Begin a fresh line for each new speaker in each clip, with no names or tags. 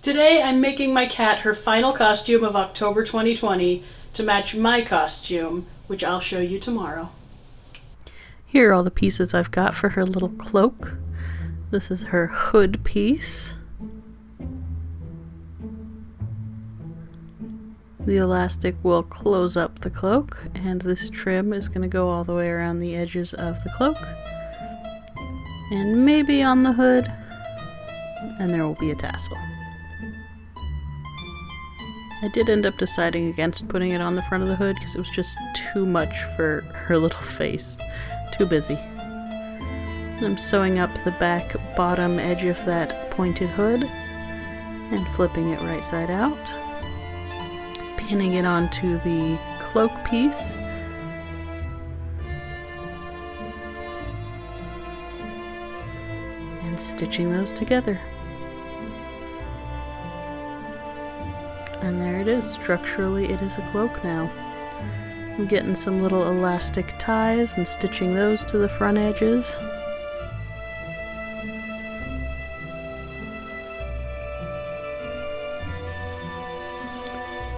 Today I'm making my cat her final costume of October 2020 to match my costume, which I'll show you tomorrow. Here are all the pieces I've got for her little cloak. This is her hood piece. The elastic will close up the cloak, and this trim is going to go all the way around the edges of the cloak. And maybe on the hood, and there will be a tassel. I did end up deciding against putting it on the front of the hood because it was just too much for her little face. Too busy. I'm sewing up the back bottom edge of that pointed hood and flipping it right side out. Pinning it onto the cloak piece. And stitching those together. And there it is. Structurally, it is a cloak now. I'm getting some little elastic ties and stitching those to the front edges.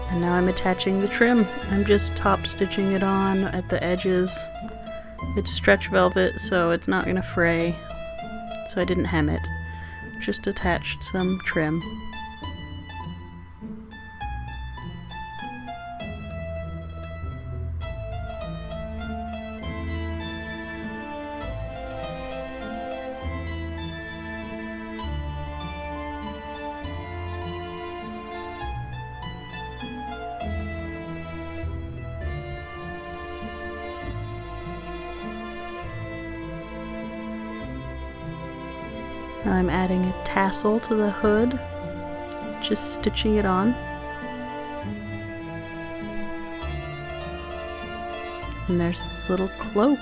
And now I'm attaching the trim. I'm just top stitching it on at the edges. It's stretch velvet, so it's not going to fray. So I didn't hem it. Just attached some trim. Now I'm adding a tassel to the hood, just stitching it on. And there's this little cloak.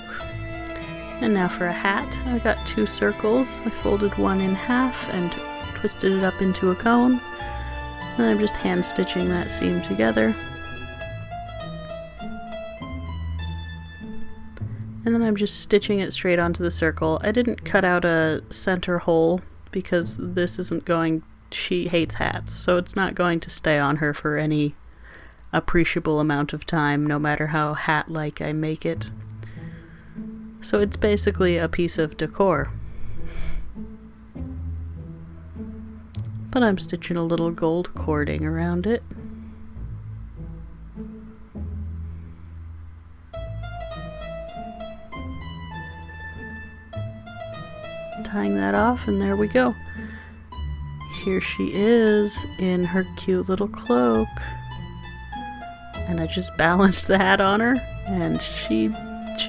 And now for a hat, I got 2 circles. I folded one in half and twisted it up into a cone. And I'm just hand stitching that seam together. And then I'm just stitching it straight onto the circle. I didn't cut out a center hole because this isn't going, she hates hats, so it's not going to stay on her for any appreciable amount of time, no matter how hat-like I make it. So it's basically a piece of decor. But I'm stitching a little gold cording around it. Tying that off, and there we go. Here she is in her cute little cloak. And I just balanced the hat on her, and she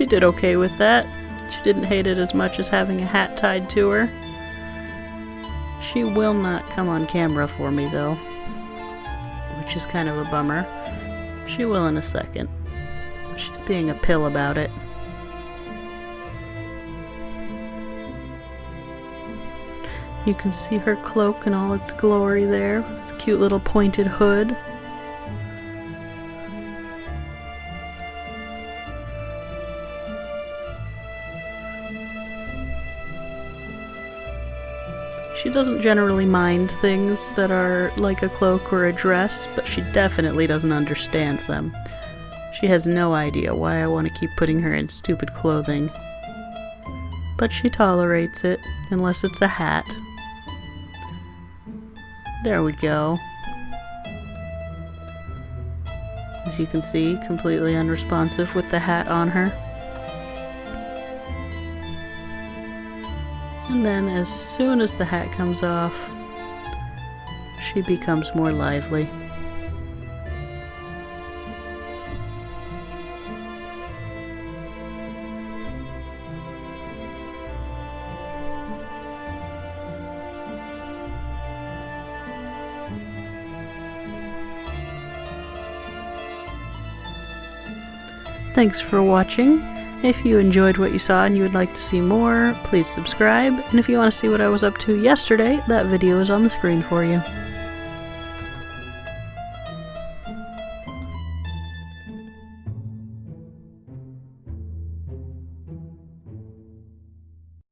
did okay with that. She didn't hate it as much as having a hat tied to her. She will not come on camera for me though, which is kind of a bummer. She will in a second. She's being a pill about it. You can see her cloak in all its glory there, with its cute little pointed hood. She doesn't generally mind things that are like a cloak or a dress, but she definitely doesn't understand them. She has no idea why I want to keep putting her in stupid clothing. But she tolerates it, unless it's a hat. There we go. As you can see, completely unresponsive with the hat on her. And then as soon as the hat comes off, she becomes more lively. Thanks for watching. If you enjoyed what you saw and you would like to see more, please subscribe. And if you want to see what I was up to yesterday, that video is on the screen for you.